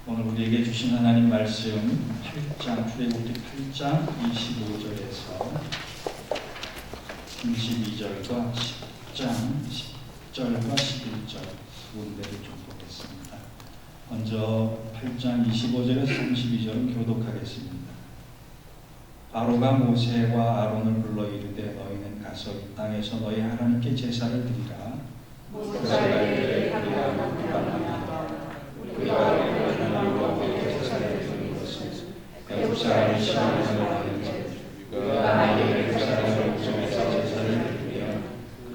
오늘 우리에게 주신 하나님 말씀 8장, 출애굽기 8장 25절에서 32절과 10장 10절과 11절 두 군데를 좀 보겠습니다. 먼저 8장 25절에서 32절은 교독하겠습니다. 바로가 모세와 아론을 불러 이르되 너희는 가서 이 땅에서 너희 하나님께 제사를 드리라. 모세가 이르되 우리가 하나님께 제사를 드리는 것은 애굽 사람이 싫어하는 것인지 우리가 만일 애굽 사람의 목전에서 제사를 드리면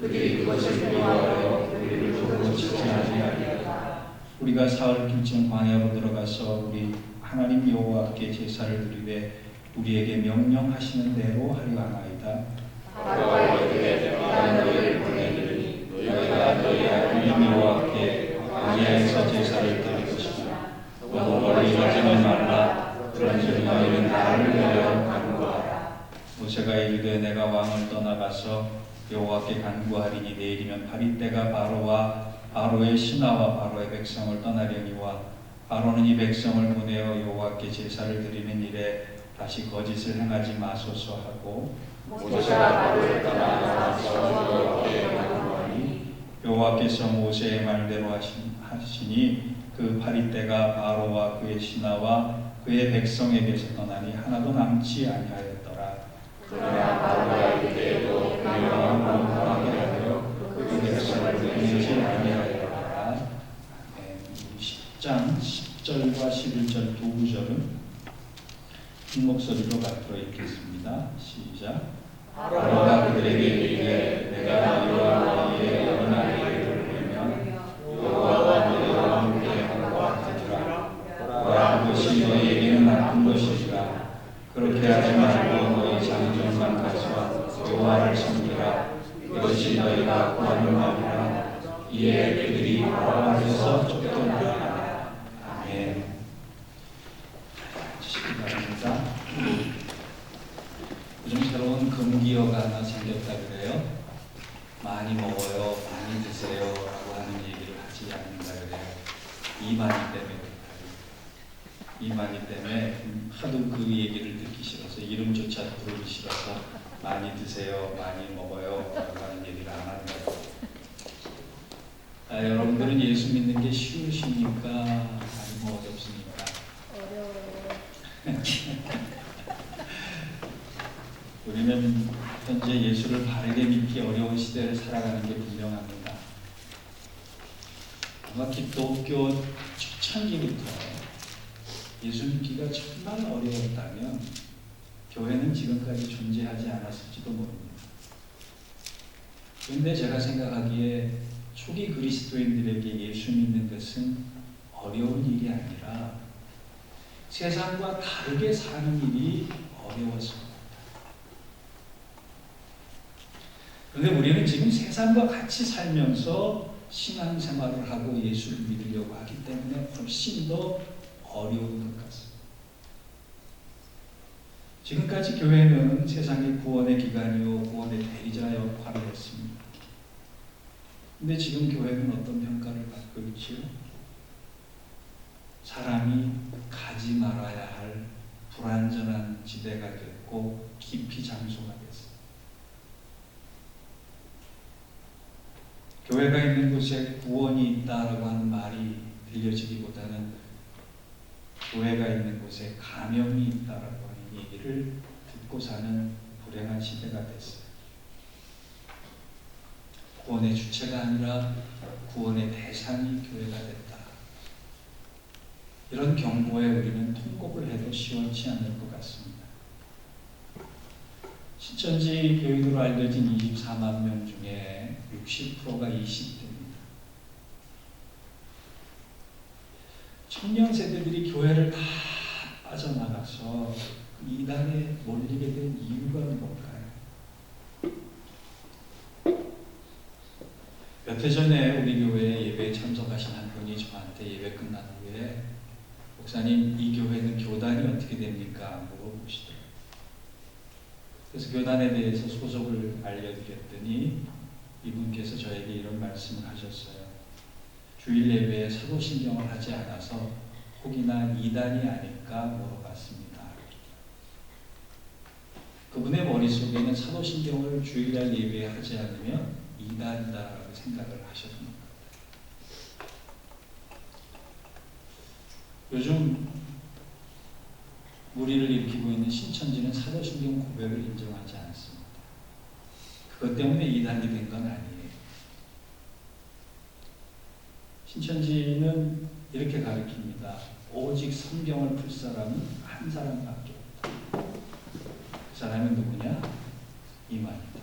그들이 그것을 미워하여 우리를 도로 치지 아니하리라. 우리가 사흘쯤 광야로 들어가서 우리 하나님 여호와께 제사를 드리되 우리에게 명령하시는 대로 하려 하나이다. 바로가 이르되 내가 너희를 보내리니 너희가 너희 하나님 여호와께 광야에서 제사를 드릴 것이나 너무 멀리 가지는 말라. 그런즉 너희는 나를 위하여 간구하라. 모세가 이르되 내가 왕을 떠나가서 여호와께 간구하리니 내일이면 8일때가 바로의 신하와 바로의 백성을 떠나려니와 바로는 이 백성을 보내어 여호와께 제사를 드리는 일에 다시 거짓을 행하지 마소서 하고 모세가 바로를 떠나가서 여호와께 간구하니 여호와께서 모세의 말대로 하시니 그 8일때가 바로와 그의 신하와 그의 백성에게서 떠나니 하나도 남지 아니하였더라. 그러나 바로가 이르되 그 영광을 허락하게 하여 그 백성을 보내지 아니하였더라. 10장 10절과 11절 두 구절은 큰 목소리로 받들어 읽겠습니다. 시작. 바로가 그들에게 이르되 내가 너희와 너희의 여러 아이를 보내면 여호와와 너희와 함께 함과 같으라. 보라 그것이 너희에게는 나쁜 것이라. 그렇게 하지 말고 너희 장정만 가서 여호와를 섬기라. 이것이 너희가 구하는 말이라. 이에 그들이 바로 앞에서 쫓겨나리라. 아멘. 바랍니다. 요즘 새로운 금기어가 하나 생겼다 그래요. 많이 먹어요, 많이 드세요 라고 하는 얘기를 하지 않는다 그래요. 이만희 때문에 그렇다. 이만희 때문에 하도 그 얘기를 듣기 싫어서 이름조차 부르기 싫어서 많이 드세요, 많이 먹어요 라고 하는 얘기를 안 한다고. 여러분들은 예수 믿는 게 쉬우십니까? 아니면 어렵습니까? 우리는 현재 예수를 바르게 믿기 어려운 시대를 살아가는 게 분명합니다. 아마 기독교 초창기부터 예수 믿기가 정말 어려웠다면 교회는 지금까지 존재하지 않았을지도 모릅니다. 그런데 제가 생각하기에 초기 그리스도인들에게 예수 믿는 것은 어려운 일이 아니라 세상과 다르게 사는 일이 어려웠습니다. 그런데 우리는 지금 세상과 같이 살면서 신앙생활을 하고 예수를 믿으려고 하기 때문에 훨씬 더 어려운 것 같습니다. 지금까지 교회는 세상의 구원의 기관이요 구원의 대리자 역할을 했습니다. 그런데 지금 교회는 어떤 평가를 받고 있지요? 사람이 가지 말아야 할 불완전한 지대가 됐고 깊이 장소가 됐습니다. 교회가 있는 곳에 구원이 있다라고 하는 말이 들려지기보다는 교회가 있는 곳에 감염이 있다라고 하는 얘기를 듣고 사는 불행한 시대가 됐어요. 구원의 주체가 아니라 구원의 대상이 교회가 됐다. 이런 경고에 우리는 통곡을 해도 시원치 않을 것 같습니다. 신천지 교인으로 알려진 24만 명 중에 60%가 20대입니다. 청년 세대들이 교회를 다 빠져나가서 이단에 몰리게 된 이유가 뭘까요? 몇 해 전에 우리 교회에 예배에 참석하신 한 분이 저한테 예배 끝난 후에 목사님, 이 교회는 교단이 어떻게 됩니까? 물어보시더라고요. 그래서 교단에 대해서 소속을 알려드렸더니 이분께서 저에게 이런 말씀을 하셨어요. 주일 예배에 사도신경을 하지 않아서 혹이나 이단이 아닐까 물어봤습니다. 그분의 머릿속에는 사도신경을 주일날 예배에 하지 않으면 이단이다라고 생각을 하셨던 것 같아요. 요즘 무리를 일으키고 있는 신천지는 사도신경 고백을 인정하지 않습니다. 그것 때문에 이단이 된 건 아니에요. 신천지는 이렇게 가르칩니다. 오직 성경을 풀 사람은 한 사람밖에 없다. 그 사람은 누구냐? 이만희다.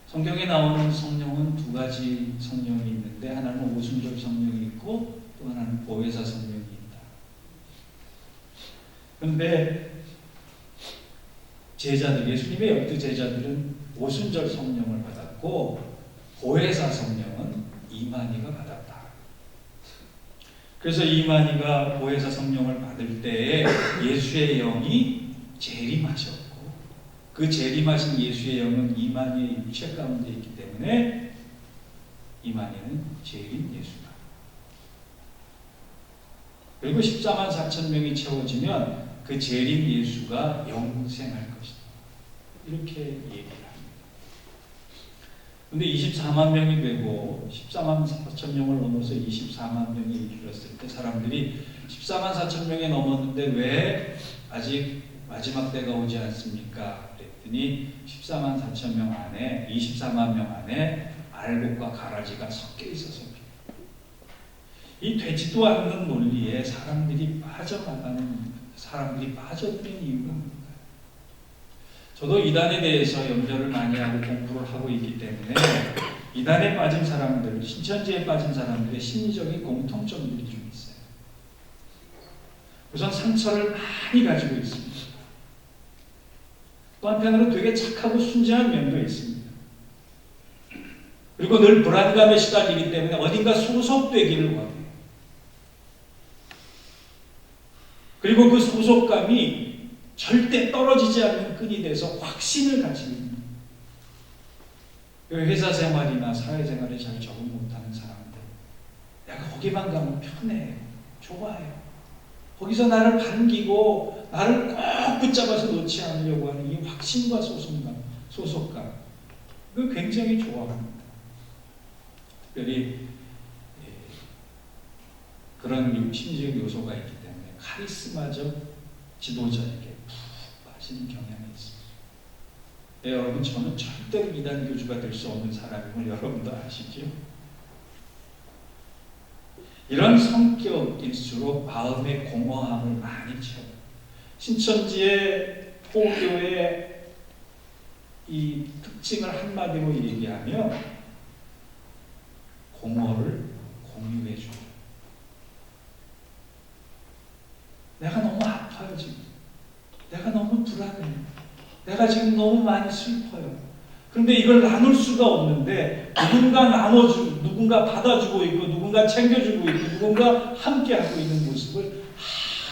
성경에 나오는 성령은 두 가지 성령이 있는데 하나는 오순절 성령이 있고 또 하나는 보혜사 성령이 있다. 그런데 제자들, 예수님의 12 제자들은 오순절 성령을 받았고 보혜사 성령은 이만희가 받았다. 그래서 이만희가 보혜사 성령을 받을 때에 예수의 영이 재림하셨고 그 재림하신 예수의 영은 이만희의 육체 가운데 있기 때문에 이만희는 재림 예수다. 그리고 14만 4천 명이 채워지면 그 재림 예수가 영생할 것이다. 이렇게 얘기를 합니다. 근데 24만 명이 되고 14만 4천 명을 넘어서 24만 명이 이르렀을 때 사람들이 14만 4천 명이 넘었는데 왜 아직 마지막 때가 오지 않습니까? 그랬더니 14만 4천 명 안에 24만 명 안에 알곡과 가라지가 섞여 있어서 이 되지도 않는 논리에 사람들이 빠져있는 이유가 뭘까요? 저도 이단에 대해서 연결을 많이 하고 공부를 하고 있기 때문에 이단에 빠진 사람들, 신천지에 빠진 사람들의 심리적인 공통점들이 좀 있어요. 우선 상처를 많이 가지고 있습니다. 또 한편으로는 되게 착하고 순진한 면도 있습니다. 그리고 늘 불안감에 시달리기 때문에 어딘가 소속되기를 원해요. 그리고 그 소속감이 절대 떨어지지 않는 끈이 돼서 확신을 가지고 있는 회사 생활이나 사회생활에 잘 적응 못하는 사람들, 내가 거기만 가면 편해요, 좋아요. 거기서 나를 반기고 나를 꼭 붙잡아서 놓지 않으려고 하는 이 확신과 소속감, 그걸 굉장히 좋아합니다. 특별히 그런 심리적 요소가 있기 때문에 카리스마적 지도자에게 푹 빠지는 경향이 있습니다. 네, 여러분, 저는 절대로 이단 교주가 될 수 없는 사람임을 여러분도 아시죠? 이런 성격일수록 마음의 공허함을 많이 채워요. 신천지의 포교의 이 특징을 한마디로 얘기하면 공허를 공유해줘요. 내가 너무 아파요, 지금. 내가 너무 불안해요. 내가 지금 너무 많이 슬퍼요. 그런데 이걸 나눌 수가 없는데 누군가 받아주고 있고 누군가 챙겨주고 있고 누군가 함께하고 있는 모습을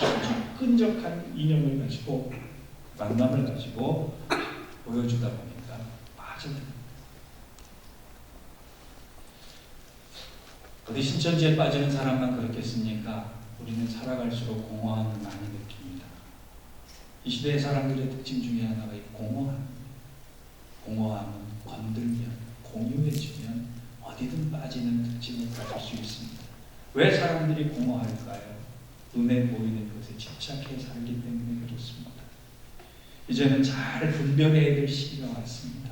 아주 끈적한 인연을 가지고 만남을 가지고 보여주다 보니까 빠져듭니다. 어디 신천지에 빠지는 사람만 그렇겠습니까? 우리는 살아갈수록 공허함을 많이 느낍니다. 이 시대의 사람들의 특징 중에 하나가 이 공허함. 공허함은 건들면, 공유해주면 어디든 빠지는 특징을 가질 수 있습니다. 왜 사람들이 공허할까요? 눈에 보이는 것에 집착해 살기 때문에 그렇습니다. 이제는 잘 분별해야 될 시기가 왔습니다.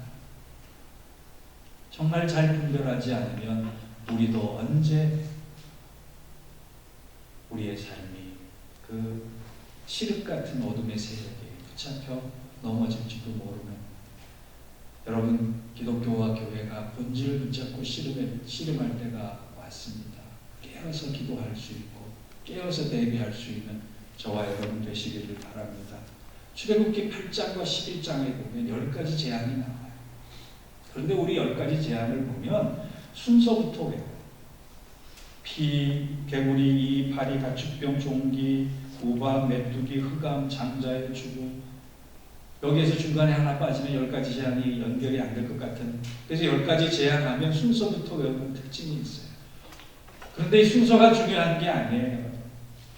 정말 잘 분별하지 않으면 우리도 언제 우리의 삶이 그 칠흑 같은 어둠의 세력에 붙잡혀 넘어질지도 모르는, 여러분, 기독교와 교회가 본질을 붙잡고 씨름할 때가 왔습니다. 깨어서 기도할 수 있고 깨어서 대비할 수 있는 저와 여러분 되시기를 바랍니다. 출애굽기 8장과 11장에 보면 10가지 제안이 나와요. 그런데 우리 10가지 제안을 보면 순서부터 외워요. 피, 개구리, 이, 파리, 가축병, 종기, 우박, 메뚜기, 흑암, 장자의 죽음. 여기에서 중간에 하나 빠지면 10가지 제안이 연결이 안 될 것 같은, 그래서 10가지 제안하면 순서부터 외우는 특징이 있어요. 그런데 이 순서가 중요한 게 아니에요.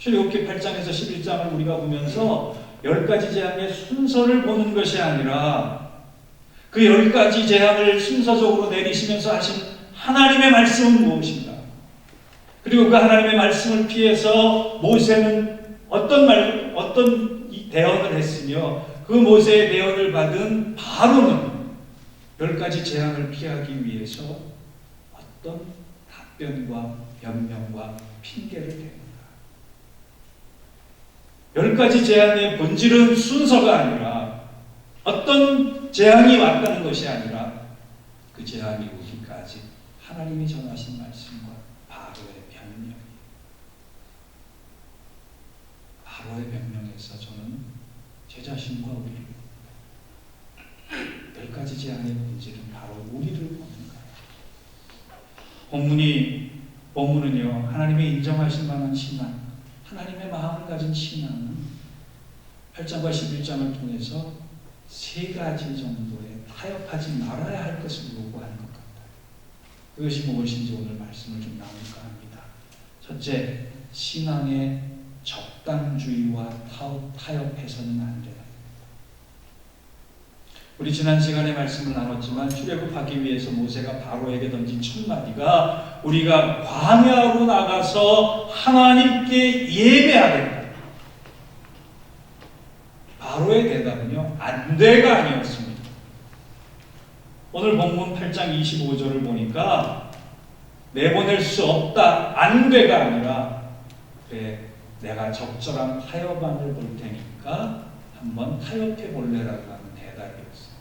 출애굽기 8장에서 11장을 우리가 보면서 10가지 재앙의 순서를 보는 것이 아니라 그 10가지 재앙을 순서적으로 내리시면서 하신 하나님의 말씀은 무엇인가? 그리고 그 하나님의 말씀을 피해서 모세는 어떤 대언을 했으며 그 모세의 대언을 받은 바로는 10가지 재앙을 피하기 위해서 어떤 답변과 변명과 핑계를 댑니다. 10가지 재앙의 본질은 순서가 아니라 어떤 재앙이 왔다는 것이 아니라 그 재앙이 오기까지 하나님이 전하신 말씀과 바로의 변명이, 바로의 변명에서 저는 제 자신과 우리를, 10가지 재앙의 본질은 바로 우리를 보는 거예요. 본문은요, 하나님의 인정하실 만한 신앙, 하나님의 마음을 가진 신앙은 8장과 11장을 통해서 3가지 정도의 타협하지 말아야 할 것을 요구하는 것 같아요. 그것이 무엇인지 오늘 말씀을 좀 나눌까 합니다. 첫째, 신앙의 적당주의와 타협해서는 안 된다. 우리 지난 시간에 말씀을 나눴지만 출애굽하기 위해서 모세가 바로에게 던진 첫 마디가 우리가 광야로 나가서 하나님께 예배하겠다. 바로의 대답은요, 안 돼가 아니었습니다. 오늘 본문 8장 25절을 보니까 내보낼 수 없다, 안 돼가 아니라 그래, 내가 적절한 타협안을 볼 테니까 한번 타협해 볼래라고 하는 대답이었어요.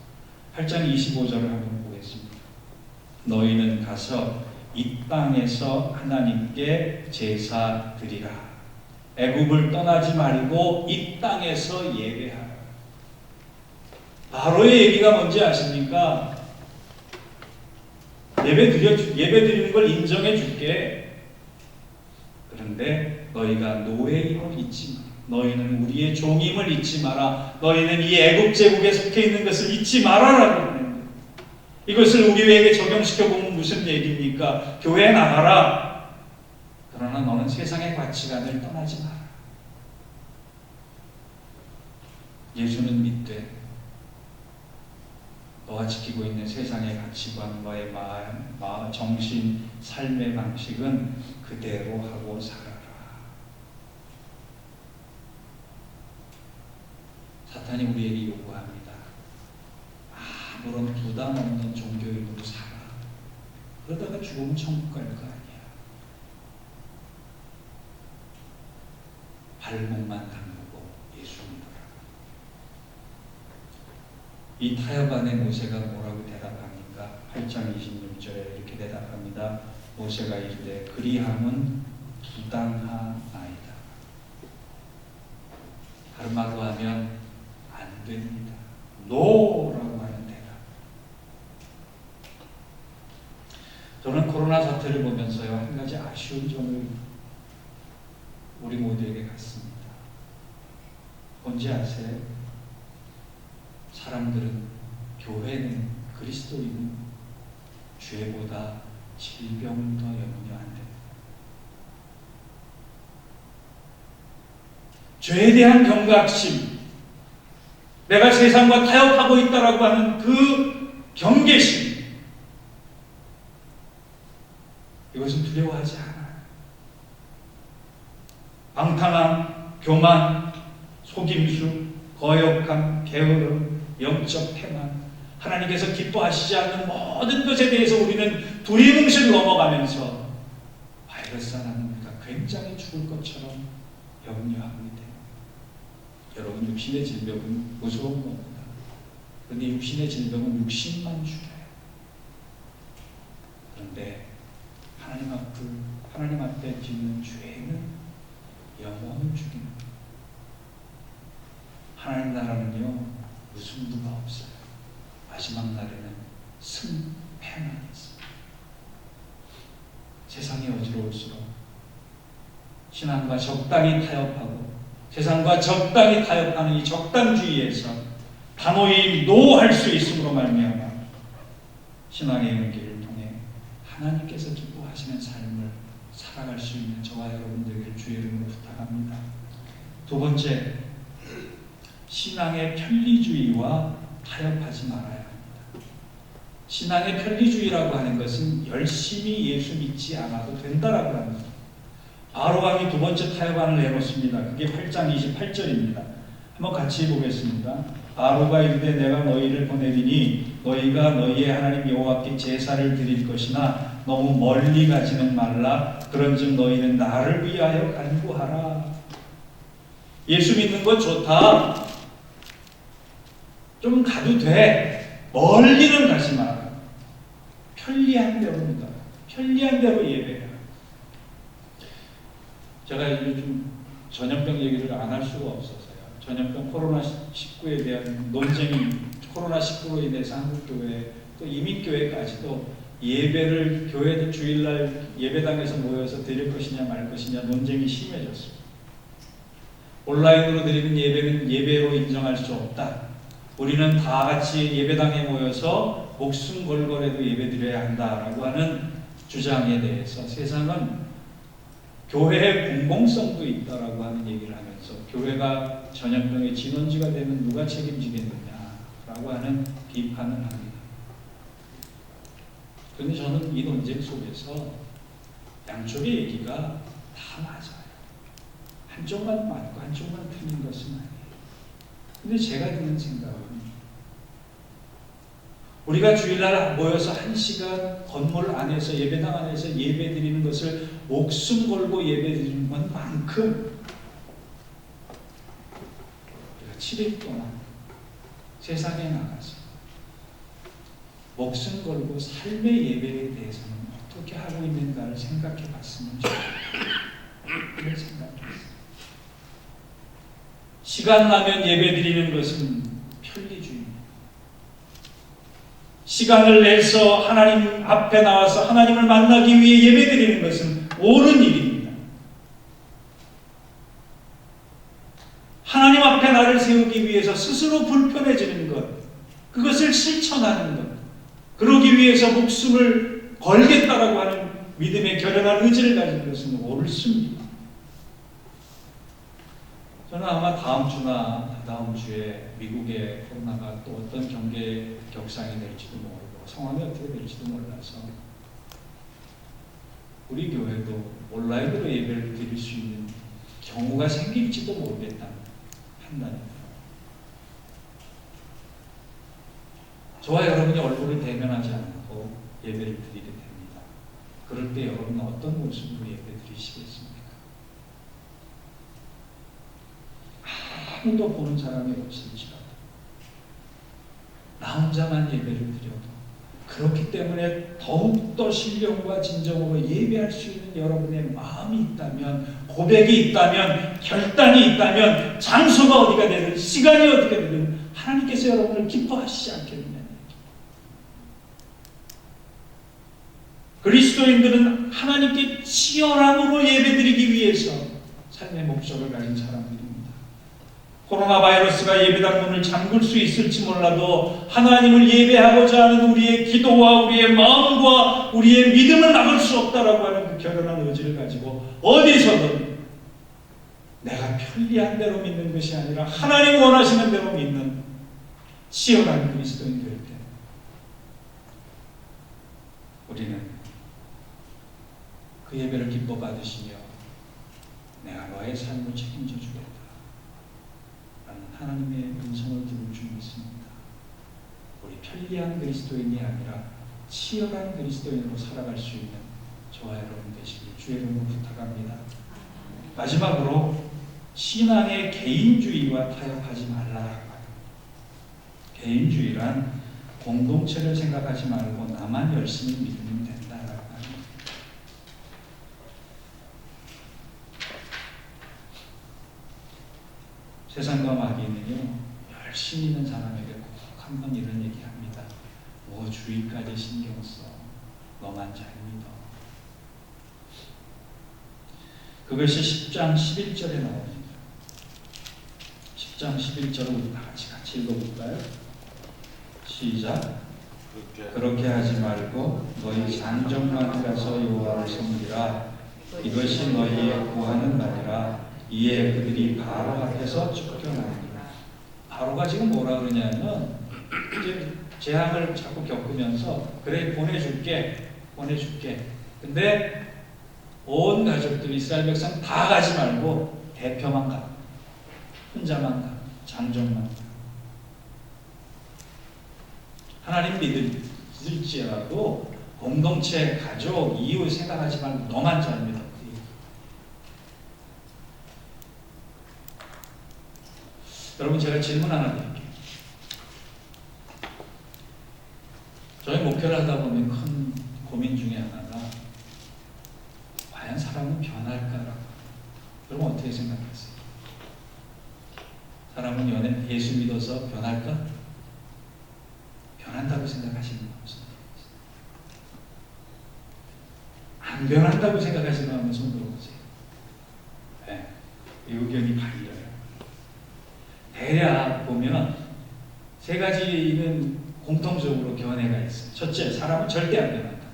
8장 25절을 한번 보겠습니다. 너희는 가서 이 땅에서 하나님께 제사 드리라. 애굽을 떠나지 말고 이 땅에서 예배하라. 바로의 얘기가 뭔지 아십니까? 예배 드리는 걸 인정해 줄게. 그런데 너희가 노예임을 잊지 마라. 너희는 우리의 종임을 잊지 마라. 너희는 이 애굽 제국에 속해 있는 것을 잊지 말아라고 하는데, 이것을 우리에게 적용시켜 보면 무슨 얘기입니까? 교회에 나가라. 그러나 너는 세상의 가치관을 떠나지 마라. 예수는 믿되 너가 지키고 있는 세상의 가치관과의 마음, 정신, 삶의 방식은 그대로 하고 살아라. 사탄이 우리에게 요구합니다. 아무런 부담 없는 종교인으로 살아. 그러다가 죽으면 천국 갈 거 아니야. 발목만 담그고 예수 믿어라. 이 타협 안에 모세가 뭐라고 대답합니까? 8장 26절에 이렇게 대답합니다. 모세가 이르되 그리함은 부당하나이다. 다른 말로 하면 안 됩니다. 노라고 하는 대답. 저는 코로나 사태를 보면서요, 한 가지 아쉬운 점을 우리 모두에게 갖습니다. 뭔지 아세요? 사람들은, 교회는, 그리스도인은 죄보다 질병을 더 염려한대. 죄에 대한 경각심, 내가 세상과 타협하고 있다라고 하는 그 경계심, 이것은 두려워하지 않아요. 방탕함, 교만, 속임수, 거역함, 게으름, 영적 태만, 하나님께서 기뻐하시지 않는 모든 것에 대해서 우리는 두리뭉실 넘어가면서 바이러스 하나는 우리가 굉장히 죽을 것처럼 염려하고 있대요. 여러분, 육신의 질병은 무서운 겁니다. 그런데 육신의 질병은 육신만 죽여요. 그런데 하나님 앞에 짓는 죄는 영혼을 죽입니다. 하나님 나라는요, 무승부가 없어요. 마지막 날에는 승패만 있습니다. 세상이 어지러울수록 신앙과 적당히 타협하고 세상과 적당히 타협하는 이 적당주의에서 단호히 노할 수 있음으로 말미암아 신앙의 연기를 통해 하나님께서 기뻐하시는 삶을 살아갈 수 있는 저와 여러분 되기를 주의 이름으로 부탁합니다. 두 번째, 신앙의 편리주의와 타협하지 말아야 합니다. 신앙의 편리주의라고 하는 것은 열심히 예수 믿지 않아도 된다라고 합니다. 바로왕이 두 번째 타협안을 내놓습니다. 그게 8장 28절입니다. 한번 같이 보겠습니다. 바로가 이르되 내가 너희를 보내리니 너희가 너희의 하나님 여호와께 제사를 드릴 것이나 너무 멀리 가지는 말라. 그런즉 너희는 나를 위하여 간구하라. 예수 믿는 것 좋다. 좀 가도 돼. 멀리는 가지 마라. 편리한 대로입니다. 편리한 대로 예배해라. 제가 요즘 전염병 얘기를 안 할 수가 없어서요. 전염병 코로나19에 대한 논쟁이 코로나19로 인해서 한국교회 또 이민교회까지도 예배를 교회들 주일날 예배당에서 모여서 드릴 것이냐 말 것이냐 논쟁이 심해졌습니다. 온라인으로 드리는 예배는 예배로 인정할 수 없다. 우리는 다 같이 예배당에 모여서 목숨 걸고라도 예배 드려야 한다라고 하는 주장에 대해서 세상은 교회의 공공성도 있다라고 하는 얘기를 하면서 교회가 전염병의 진원지가 되면 누가 책임지겠느냐라고 하는 비판을 합니다. 그런데 저는 이 논쟁 속에서 양쪽의 얘기가 다 맞아요. 한쪽만 맞고 한쪽만 틀린 것은 아니에요. 근데 제가 드는 생각은 우리가 주일날 모여서 1시간 건물 안에서 예배당 안에서 예배 드리는 것을 목숨 걸고 예배 드리는 것만큼 우리가 7일 동안 세상에 나가서 목숨 걸고 삶의 예배에 대해서는 어떻게 하고 있는가를 생각해 봤으면 좋겠다. 그런 생각했어요. 시간 나면 예배 드리는 것은 편리주의입니다. 시간을 내서 하나님 앞에 나와서 하나님을 만나기 위해 예배 드리는 것은 옳은 일입니다. 하나님 앞에 나를 세우기 위해서 스스로 불편해지는 것, 그것을 실천하는 것, 그러기 위해서 목숨을 걸겠다라고 하는 믿음의 결연한 의지를 가진 것은 옳습니다. 저는 아마 다음 주나 다다음 주에 미국의 코로나가 또 어떤 경계 격상이 될지도 모르고 상황이 어떻게 될지도 몰라서 우리 교회도 온라인으로 예배를 드릴 수 있는 경우가 생길지도 모르겠다는 판단입니다. 저와 여러분이 얼굴을 대면하지 않고 예배를 드리게 됩니다. 그럴 때 여러분은 어떤 모습으로 예배 드리시겠습니까? 아무도 보는 사람이 없을지라도 나 혼자만 예배를 드려도 그렇기 때문에 더욱더 신령과 진정으로 예배할 수 있는 여러분의 마음이 있다면, 고백이 있다면, 결단이 있다면, 장소가 어디가 되든 시간이 어디가 되든 하나님께서 여러분을 기뻐하시지 않겠느냐. 그리스도인들은 하나님께 치열함으로 예배드리기 위해서 삶의 목적을 가진 사람들입니다. 코로나 바이러스가 예배당 문을 잠글 수 있을지 몰라도 하나님을 예배하고자 하는 우리의 기도와 우리의 마음과 우리의 믿음을 막을 수 없다라고 하는 그 결연한 의지를 가지고 어디서든 내가 편리한 대로 믿는 것이 아니라 하나님 원하시는 대로 믿는 치열한 그리스도인 될 때 우리는 그 예배를 기뻐 받으시며 내가 너의 삶을 책임져 주겠다 하나님의 음성을 들을 줄 믿습니다. 우리 편리한 그리스도인이 아니라 치열한 그리스도인으로 살아갈 수 있는 저와 여러분 되시길 주의 이름으로 부탁합니다. 마지막으로 신앙의 개인주의와 타협하지 말라. 개인주의란 공동체를 생각하지 말고 나만 열심히 믿으면 된다라고 합니다. 세상과 마귀는요, 열심히 있는 사람에게 꼭 한번 이런 얘기합니다. 뭐 주의까지 신경 써. 너만 잘 믿어. 그것이 10장 11절에 나옵니다. 10장 11절을 우리 다 같이 읽어볼까요? 시작. 그렇게 하지 말고 너희 장정만 가서 여호와를 섬기라. 이것이 너희의 구하는 날이라. 이에 그들이 바로 앞에서 쫓겨나니라. 바로가 지금 뭐라 그러냐면 이제 재앙을 자꾸 겪으면서 그래 보내줄게. 근데 온 가족들 이스라엘 백성 다 가지 말고 대표만 가. 혼자만 가. 장정만 가. 하나님 믿을지라도 공동체, 가족, 이웃 생각하지 말고 너만 잘 믿어. 여러분 제가 질문 하나 드릴게요. 저희 목회를 하다 보면 큰 고민 중에 하나가 과연 사람은 변할까라고. 여러분 어떻게 생각하세요? 사람은 예수 믿어서 변할까? 변한다고 생각하시는 분 없어요? 안 변한다고 생각하시는 분 한번 손 들어보세요. 네, 이 의견이 갈려요. 대략 보면 세 가지는 공통적으로 견해가 있어요. 첫째, 사람은 절대 안 변한다.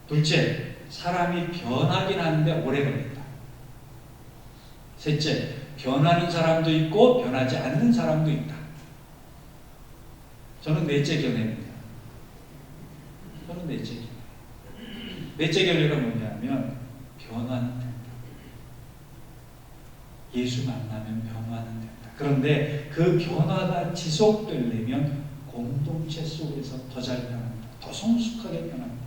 둘째, 사람이 변하긴 하는데 오래 걸린다. 셋째, 변하는 사람도 있고 변하지 않는 사람도 있다. 저는 넷째 견해입니다. 넷째 견해가 뭐냐면 변화는 된다. 예수 만나면 변화는 된다. 그런데 그 변화가 지속되려면 공동체 속에서 더 잘 변합니다. 더 성숙하게 변합니다.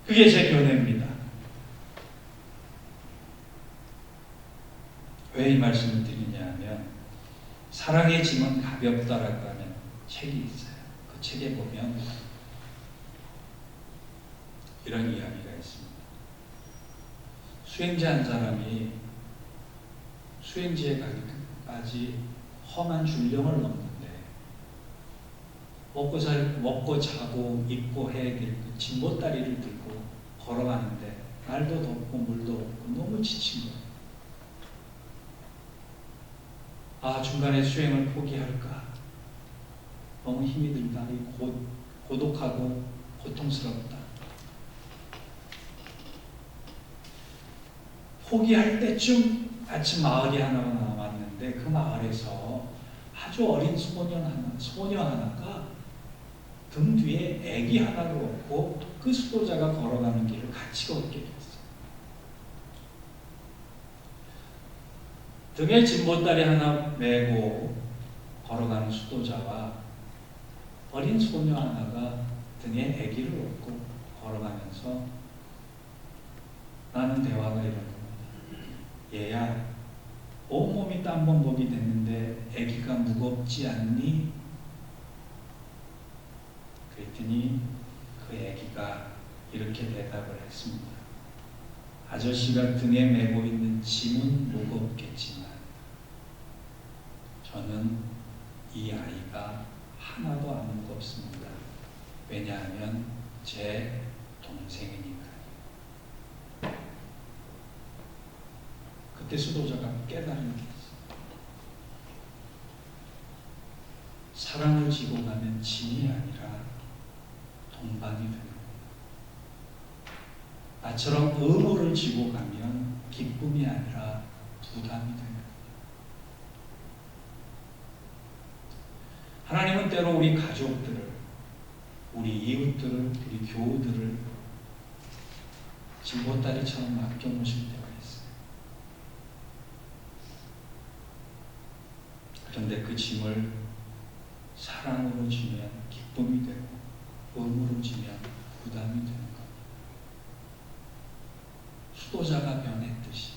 그게 제 견해입니다. 왜 이 말씀을 드리냐면 사랑의 짐은 가볍다라고 하는 책이 있어요. 그 책에 보면 이런 이야기가 있습니다. 수행자 한 사람이 수행지에 가기까지 험한 줄령을 넘는데 먹고 자고 입고 해야 될 그 짐보따리를 들고 걸어가는데 날도 덥고 물도 없고 너무 지친 거예요. 아, 중간에 수행을 포기할까? 너무 힘이 들다. 고독하고 고통스럽다. 포기할 때쯤 아침 마을이 하나 남았는데 그 마을에서 아주 어린 소녀 하나가 등 뒤에 아기 하나를 업고 그 수도자가 걸어가는 길을 같이 걷게 됐어요. 등에 짐보따리 하나 메고 걸어가는 수도자와 어린 소녀 하나가 등에 아기를 업고 걸어가면서 나는 대화가 이런 겁니다. 얘야, 온몸이 땀범벅이 됐는데 아기가 무겁지 않니? 그랬더니 그 아기가 이렇게 대답을 했습니다. 아저씨가 등에 메고 있는 짐은 무겁겠지만 저는 이 아이가 하나도 안 무겁습니다. 왜냐하면 제 동생이니까요. 그때 수도자가 깨달은 게 있어요. 사랑을 지고 가면 짐이 아니라 동반이 되는 거예요. 나처럼 의무를 지고 가면 기쁨이 아니라 부담이 되는 거예요. 하나님은 때로 우리 가족들을, 우리 이웃들을, 우리 교우들을 짐보따리처럼 맡겨놓으실 때가 있어요. 그런데 그 짐을 사랑으로 지면 기쁨이 되고 의무로 지면 부담이 되는 것. 수도자가 변했듯이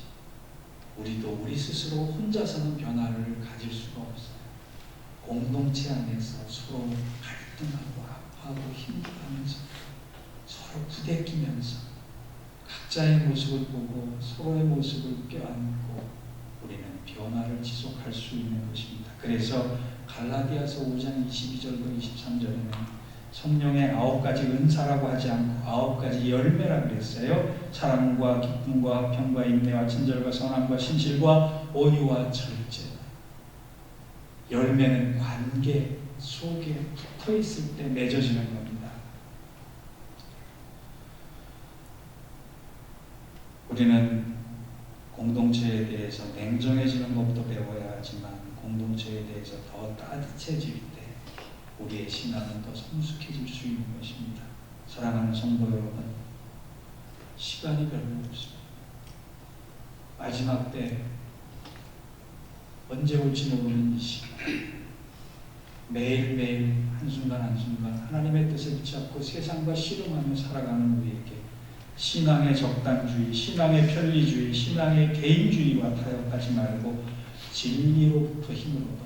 우리도 우리 스스로 혼자서는 변화를 가질 수가 없어요. 공동체 안에서 서로 갈등하고 아파하고 힘들어하면서 서로 부대끼면서 각자의 모습을 보고 서로의 모습을 껴안고 우리는 변화를 지속할 수 있는 것입니다. 그래서 갈라디아서 5장 22절과 23절에는 성령의 9가지 은사라고 하지 않고 9가지 열매라고 그랬어요. 사랑과 기쁨과 화평과 인내와 친절과 선함과 신실과 온유와 절제. 열매는 관계 속에 붙어 있을 때 맺어지는 겁니다. 우리는 공동체에 대해서 냉정해지는 법도 배워야 하지만 공동체에 대해서 더 따뜻해질 때 우리의 신앙은 더 성숙해질 수 있는 것입니다. 사랑하는 성도 여러분, 시간이 별로 없습니다. 마지막 때 언제 올지 모르는 이 시간, 매일매일 한순간 한순간 하나님의 뜻을 붙잡고 세상과 씨름하며 살아가는 우리에게 신앙의 적당주의, 신앙의 편리주의, 신앙의 개인주의와 타협하지 말고 진리로부터 힘을 얻어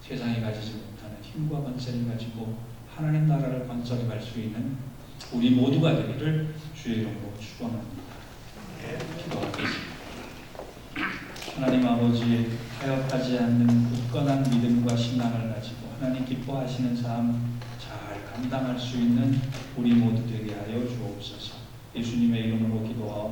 세상이 가지지 못하는 힘과 권세를 가지고 하나님 나라를 건설해 갈 수 있는 우리 모두가 되기를 주의 이름으로 축원합니다. 기도하겠습니다. 하나님 아버지, 타협하지 않는 굳건한 믿음과 신앙을 가지고 하나님 기뻐하시는 삶 잘 감당할 수 있는 우리 모두 되게 하여 주옵소서. 예수님의 이름으로 기도하옵소서.